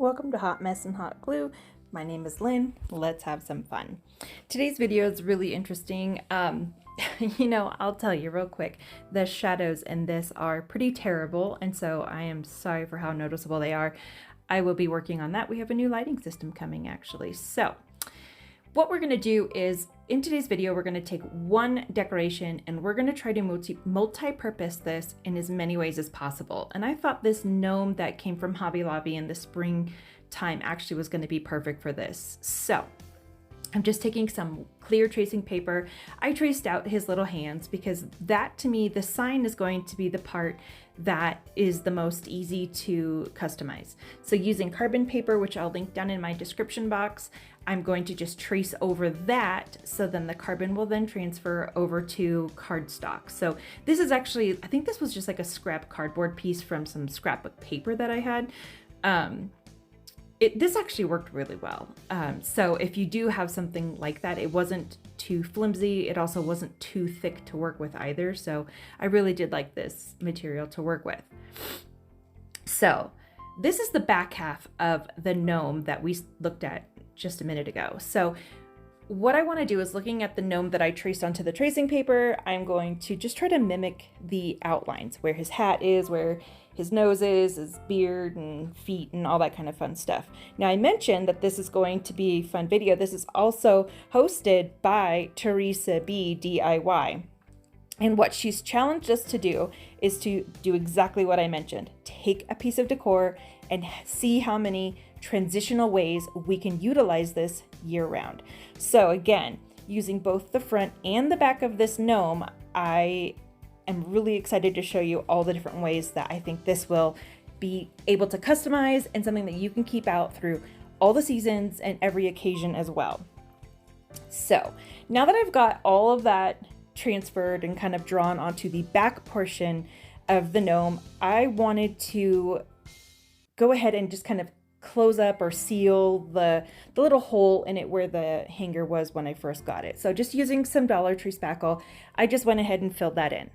Welcome to Hot Mess and Hot Glue. My name is Lynn. Let's have some fun. Today's video is really interesting. I'll tell you real quick, the shadows in this are pretty terrible, and so I am sorry for how noticeable they are. I will be working on that. We have a new lighting system coming actually. So what we're going to do is, in today's video, we're going to take one decoration and we're going to try to multi-purpose this in as many ways as possible. And I thought this gnome that came from Hobby Lobby in the springtime actually was going to be perfect for this. So I'm just taking some clear tracing paper. I traced out his little hands because that, to me, the sign is going to be the part that is the most easy to customize. So using carbon paper, which I'll link down in my description box, I'm going to just trace over that, so then the carbon will then transfer over to cardstock. So this is actually, I think this was just like a scrap cardboard piece from some scrapbook paper that I had. This actually worked really well. So if you do have something like that, it wasn't too flimsy. It also wasn't too thick to work with either. So I really did like this material to work with. So this is the back half of the gnome that we looked at just a minute ago. So what I want to do is, looking at the gnome that I traced onto the tracing paper, I'm going to just try to mimic the outlines, where his hat is, where his nose is, his beard and feet and all that kind of fun stuff. Now, I mentioned that this is going to be a fun video. This is also hosted by Teresa B DIY. And what she's challenged us to do is to do exactly what I mentioned. Take a piece of decor and see how many transitional ways we can utilize this year round. So again, using both the front and the back of this gnome, I am really excited to show you all the different ways that I think this will be able to customize, and something that you can keep out through all the seasons and every occasion as well. So now that I've got all of that transferred and kind of drawn onto the back portion of the gnome, I wanted to go ahead and just kind of close up or seal the little hole in it where the hanger was when I first got it. So just using some Dollar Tree spackle, I just went ahead and filled that in.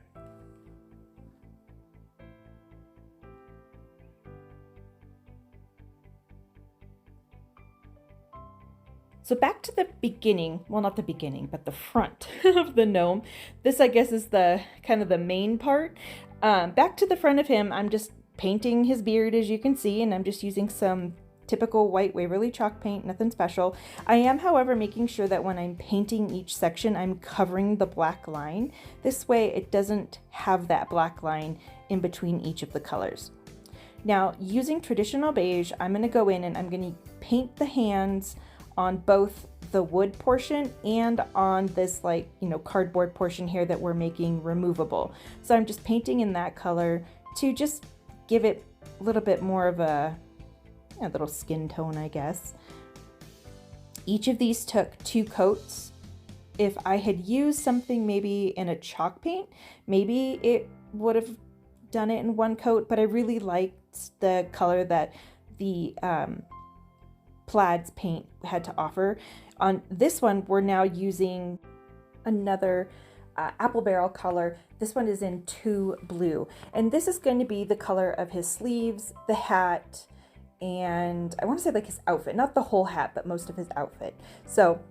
So back to the beginning, well, not the beginning, but the front of the gnome. This, I guess, is the kind of the main part. Back to the front of him, I'm just painting his beard, as you can see, and I'm just using some typical white Waverly chalk paint, nothing special. I am, however, making sure that when I'm painting each section, I'm covering the black line. This way it doesn't have that black line in between each of the colors. Now, using traditional beige, I'm going to go in and I'm going to paint the hands on both the wood portion and on this, cardboard portion here that we're making removable. So I'm just painting in that color to just give it a little bit more of a little skin tone, I guess. Each of these took 2 coats. If I had used something maybe in a chalk paint, maybe it would have done it in 1 coat, but I really liked the color that the Plaid's paint had to offer. On this one, we're now using another apple barrel color. This one is in 2 blue, and this is going to be the color of his sleeves, the hat, and I want to say like his outfit, not the whole hat, but most of his outfit. So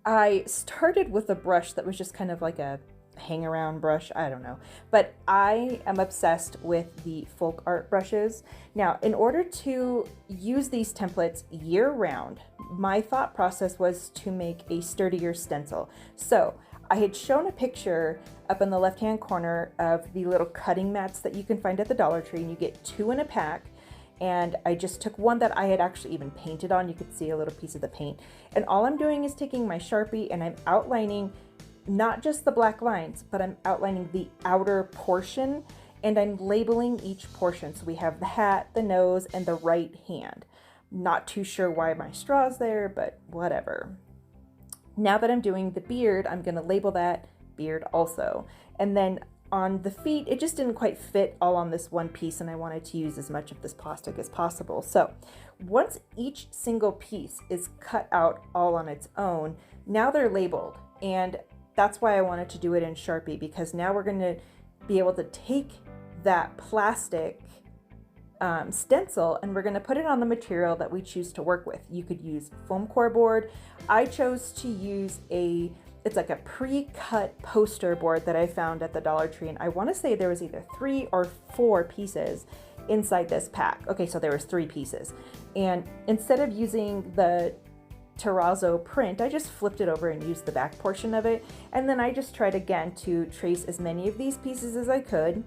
I started with a brush that was just kind of like a hang around brush, I don't know, but I am obsessed with the folk art brushes. Now, in order to use these templates year round, my thought process was to make a sturdier stencil. So I had shown a picture up in the left hand corner of the little cutting mats that you can find at the Dollar Tree, and you get 2 in a pack. And I just took one that I had actually even painted on. You could see a little piece of the paint, and all I'm doing is taking my Sharpie and I'm outlining not just the black lines, but I'm outlining the outer portion, and I'm labeling each portion. So we have the hat, the nose, and the right hand. Not too sure why my straw's there, but whatever. Now that I'm doing the beard, I'm going to label that beard also. And then on the feet, it just didn't quite fit all on this one piece, and I wanted to use as much of this plastic as possible. So once each single piece is cut out all on its own, now they're labeled, and that's why I wanted to do it in Sharpie, because now we're going to be able to take that plastic stencil, and we're going to put it on the material that we choose to work with. You could use foam core board. I chose to use it's like a pre-cut poster board that I found at the Dollar Tree, and I want to say there was either 3 or 4 pieces inside this pack. Okay, so there was 3 pieces, and instead of using the terrazzo print, I just flipped it over and used the back portion of it, and then I just tried again to trace as many of these pieces as I could.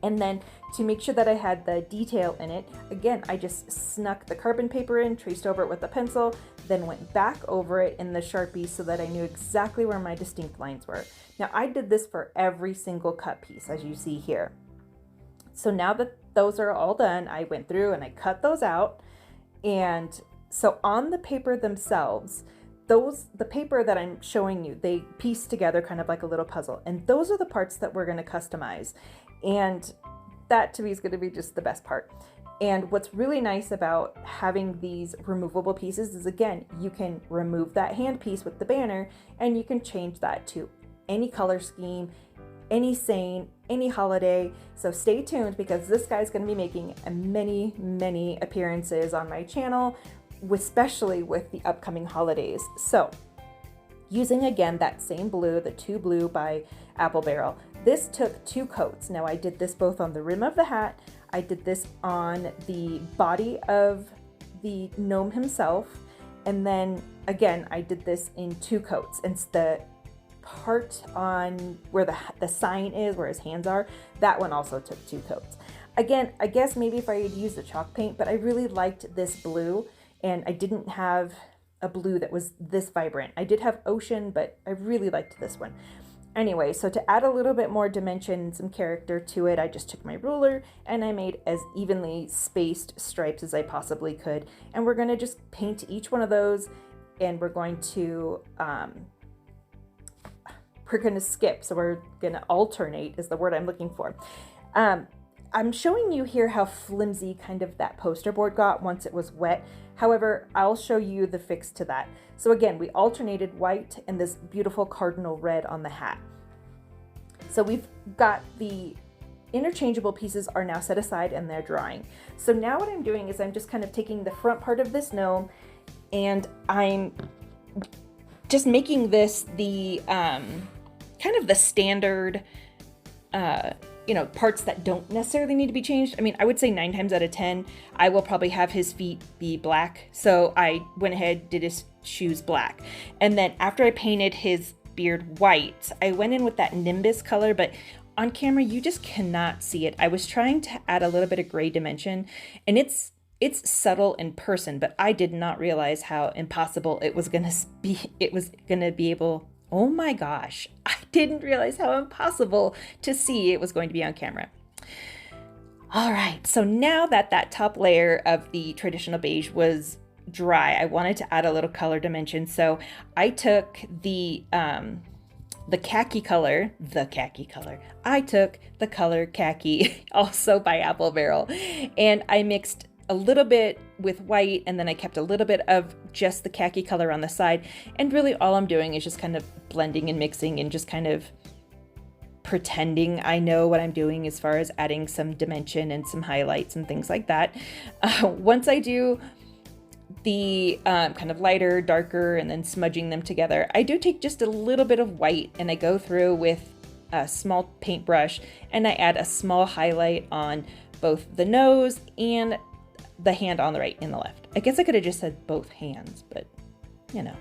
And then to make sure that I had the detail in it, again, I just snuck the carbon paper in, traced over it with a pencil, then went back over it in the Sharpie so that I knew exactly where my distinct lines were. Now I did this for every single cut piece, as you see here. So now that those are all done, I went through and I cut those out. And so on the paper themselves, the paper that I'm showing you, they piece together kind of like a little puzzle. And those are the parts that we're going to customize. And that to me is going to be just the best part. And what's really nice about having these removable pieces is, again, you can remove that hand piece with the banner and you can change that to any color scheme, any saying, any holiday. So stay tuned, because this guy's going to be making many appearances on my channel, especially with the upcoming holidays. So using again that same blue, the 2 Blue by Apple Barrel. This took 2 coats. Now I did this both on the rim of the hat, I did this on the body of the gnome himself, and then again I did this in 2 coats. And the part on where the sign is, where his hands are, that one also took 2 coats. Again, I guess maybe if I had used the chalk paint, but I really liked this blue, and I didn't have a blue that was this vibrant. I did have ocean, but I really liked this one. Anyway, so to add a little bit more dimension and some character to it, I just took my ruler and I made as evenly spaced stripes as I possibly could. And we're going to just paint each one of those, and we're going to skip. So we're going to alternate is the word I'm looking for. I'm showing you here how flimsy kind of that poster board got once it was wet. However, I'll show you the fix to that. So again, we alternated white and this beautiful cardinal red on the hat. So we've got the interchangeable pieces are now set aside and they're drying. So now what I'm doing is I'm just kind of taking the front part of this gnome and I'm just making this the kind of the standard parts that don't necessarily need to be changed. I mean, I would say 9 times out of 10, I will probably have his feet be black. So I went ahead, did his shoes black. And then after I painted his beard white, I went in with that Nimbus color, but on camera, you just cannot see it. I was trying to add a little bit of gray dimension, and it's subtle in person, but I did not realize how impossible it was going to be. It was going to be able, oh my gosh, I didn't realize how impossible to see it was going to be on camera. All right, so now that that top layer of the traditional beige was dry, I wanted to add a little color dimension. So I took the khaki color. I took the color khaki, also by Apple Barrel, and I mixed a little bit with white, and then I kept a little bit of just the khaki color on the side. And really all I'm doing is just kind of blending and mixing and just kind of pretending I know what I'm doing as far as adding some dimension and some highlights and things like that. Once I do the kind of lighter, darker, and then smudging them together, I do take just a little bit of white and I go through with a small paintbrush and I add a small highlight on both the nose and the hand on the right and the left. I guess I could have just said both hands, but you know.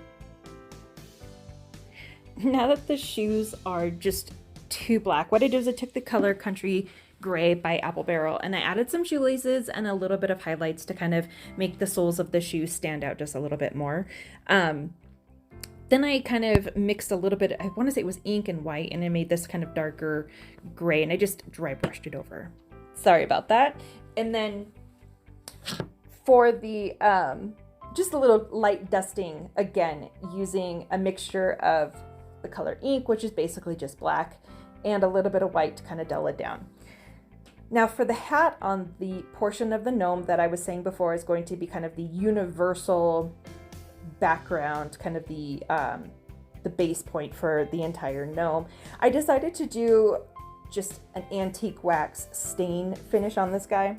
Now that the shoes are just too black, what I did is I took the color Country Gray by Apple Barrel and I added some shoelaces and a little bit of highlights to kind of make the soles of the shoes stand out just a little bit more. Then I kind of mixed a little bit, I want to say it was ink and white, and I made this kind of darker gray and I just dry brushed it over. Sorry about that. And then for the just a little light dusting, again using a mixture of the color ink, which is basically just black, and a little bit of white to kind of dull it down. Now for the hat on the portion of the gnome that I was saying before is going to be kind of the universal background, kind of the base point for the entire gnome, I decided to do just an antique wax stain finish on this guy.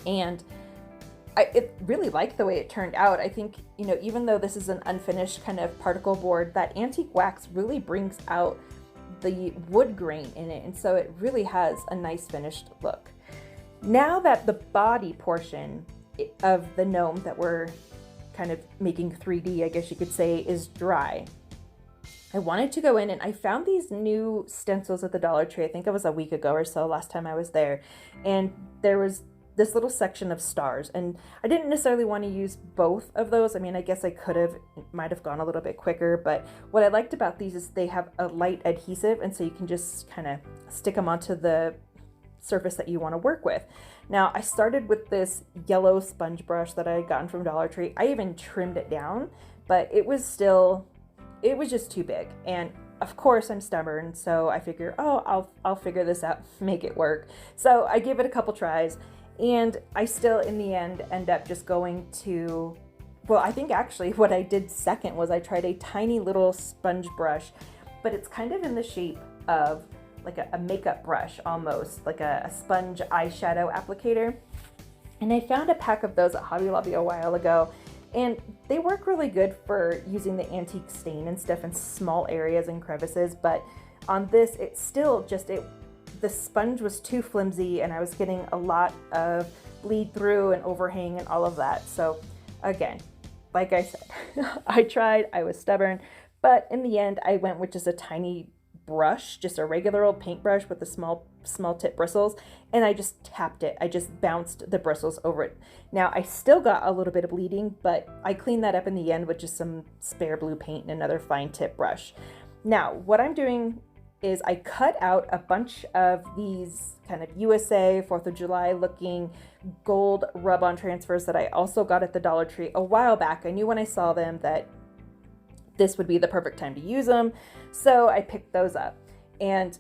And I really like the way it turned out. I think, you know, even though this is an unfinished kind of particle board, that antique wax really brings out the wood grain in it. And so it really has a nice finished look. Now that the body portion of the gnome that we're kind of making 3D, I guess you could say, is dry, I wanted to go in and I found these new stencils at the Dollar Tree. I think it was a week ago or so, last time I was there. And there was this little section of stars, and I didn't necessarily want to use both of those. I mean, I guess I could have, might have gone a little bit quicker, but what I liked about these is they have a light adhesive, and so you can just kind of stick them onto the surface that you want to work with. Now, I started with this yellow sponge brush that I had gotten from Dollar Tree. I even trimmed it down, but it was just too big. And of course I'm stubborn, so I figure, oh, I'll figure this out, make it work. So I give it a couple tries, and I still in the end up just going to, well, I think actually what I did second was I tried a tiny little sponge brush, but it's kind of in the shape of like a makeup brush, almost like a sponge eyeshadow applicator. And I found a pack of those at Hobby Lobby a while ago, and they work really good for using the antique stain and stuff in small areas and crevices. But on this, it's still just, the sponge was too flimsy, and I was getting a lot of bleed through and overhang and all of that. So again, like I said, I tried, I was stubborn, but in the end I went with just a tiny brush, just a regular old paintbrush with the small tip bristles, and I just tapped it. I just bounced the bristles over it. Now I still got a little bit of bleeding, but I cleaned that up in the end with just some spare blue paint and another fine tip brush. Now what I'm doing is I cut out a bunch of these kind of USA 4th of July looking gold rub-on transfers that I also got at the Dollar Tree a while back. I knew when I saw them that this would be the perfect time to use them, so I picked those up. And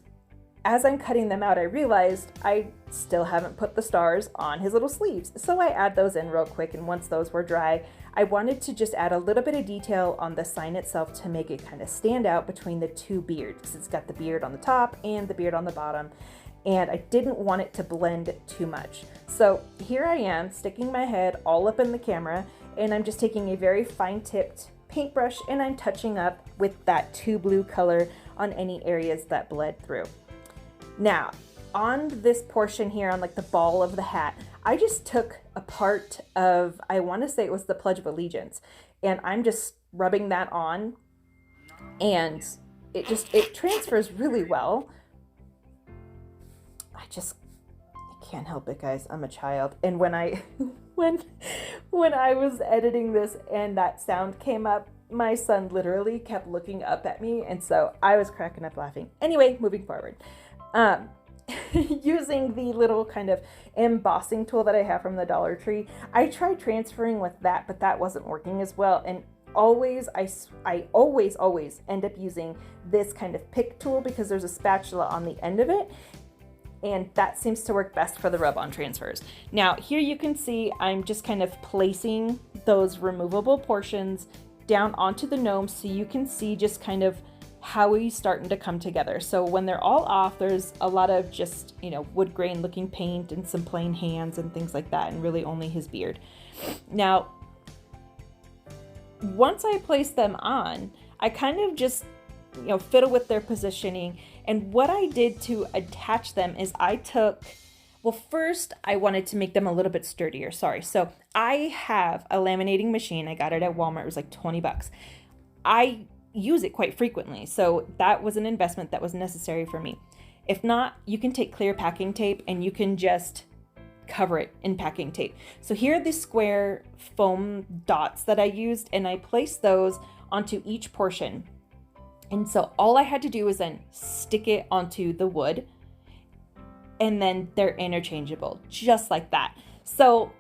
as I'm cutting them out, I realized I still haven't put the stars on his little sleeves, so I add those in real quick. And once those were dry, I wanted to just add a little bit of detail on the sign itself to make it kind of stand out between the two beards, because it's got the beard on the top and the beard on the bottom, and I didn't want it to blend too much. So here I am sticking my head all up in the camera, and I'm just taking a very fine tipped paintbrush and I'm touching up with that 2 blue color on any areas that bled through. Now on this portion here, on like the ball of the hat, I just took a part of, I want to say it was the Pledge of Allegiance, and I'm just rubbing that on, and it transfers really well. I can't help it, guys. I'm a child, and when I when I was editing this and that sound came up, my son literally kept looking up at me, and so I was cracking up laughing. Anyway, moving forward. Using the little kind of embossing tool that I have from the Dollar Tree, I tried transferring with that, but that wasn't working as well. And I always end up using this kind of pick tool, because there's a spatula on the end of it, and that seems to work best for the rub-on transfers. Now here you can see I'm just kind of placing those removable portions down onto the gnome, so you can see just kind of how he's starting to come together. So when they're all off, there's a lot of just, you know, wood grain looking paint and some plain hands and things like that, and really only his beard. Now, once I place them on, I kind of just, you know, fiddle with their positioning. And what I did to attach them is I took, well, first I wanted to make them a little bit sturdier. So I have a laminating machine. I got it at Walmart. It was like 20 bucks. I use it quite frequently, so that was an investment that was necessary for me. If not, you can take clear packing tape and you can just cover it in packing tape. So here are the square foam dots that I used, and I placed those onto each portion. And so all I had to do was then stick it onto the wood, and then they're interchangeable, just like that. So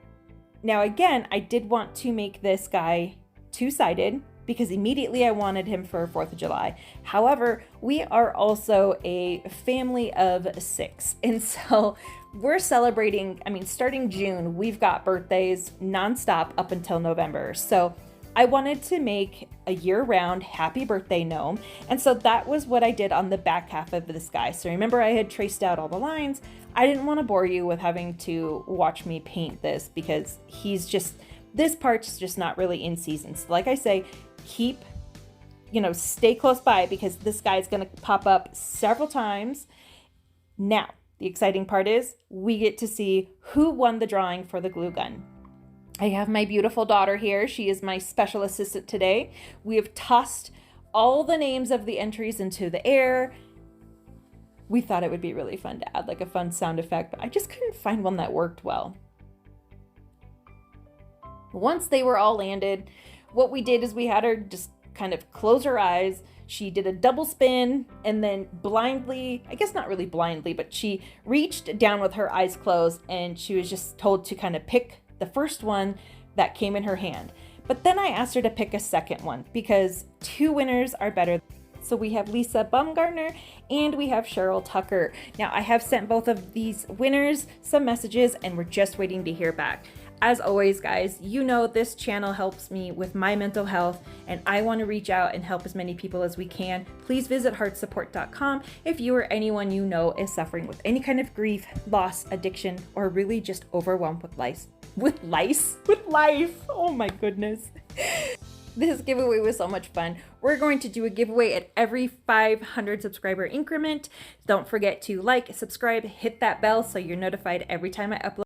now again, I did want to make this guy two-sided, because immediately I wanted him for 4th of July. However, we are also a family of 6. And so we're celebrating, I mean, starting June, we've got birthdays nonstop up until November. So I wanted to make a year-round happy birthday gnome, and so that was what I did on the back half of this guy. So remember, I had traced out all the lines. I didn't want to bore you with having to watch me paint this because this part's just not really in season. So like I say, stay close by because this guy's going to pop up several times. Now, the exciting part is we get to see who won the drawing for the glue gun. I have my beautiful daughter here. She is my special assistant today. We have tossed all the names of the entries into the air. We thought it would be really fun to add like a fun sound effect, but I just couldn't find one that worked well. Once they were all landed, what we did is we had her just kind of close her eyes. She did a double spin and then blindly, I guess not really blindly, but she reached down with her eyes closed and she was just told to kind of pick the first one that came in her hand. But then I asked her to pick a second one because 2 winners are better. So we have Lisa Baumgartner and we have Cheryl Tucker. Now I have sent both of these winners some messages and we're just waiting to hear back. As always, guys, this channel helps me with my mental health and I want to reach out and help as many people as we can. Please visit heartsupport.com if you or anyone you know is suffering with any kind of grief, loss, addiction, or really just overwhelmed with life. With life. Oh my goodness. This giveaway was so much fun. We're going to do a giveaway at every 500 subscriber increment. Don't forget to like, subscribe, hit that bell so you're notified every time I upload.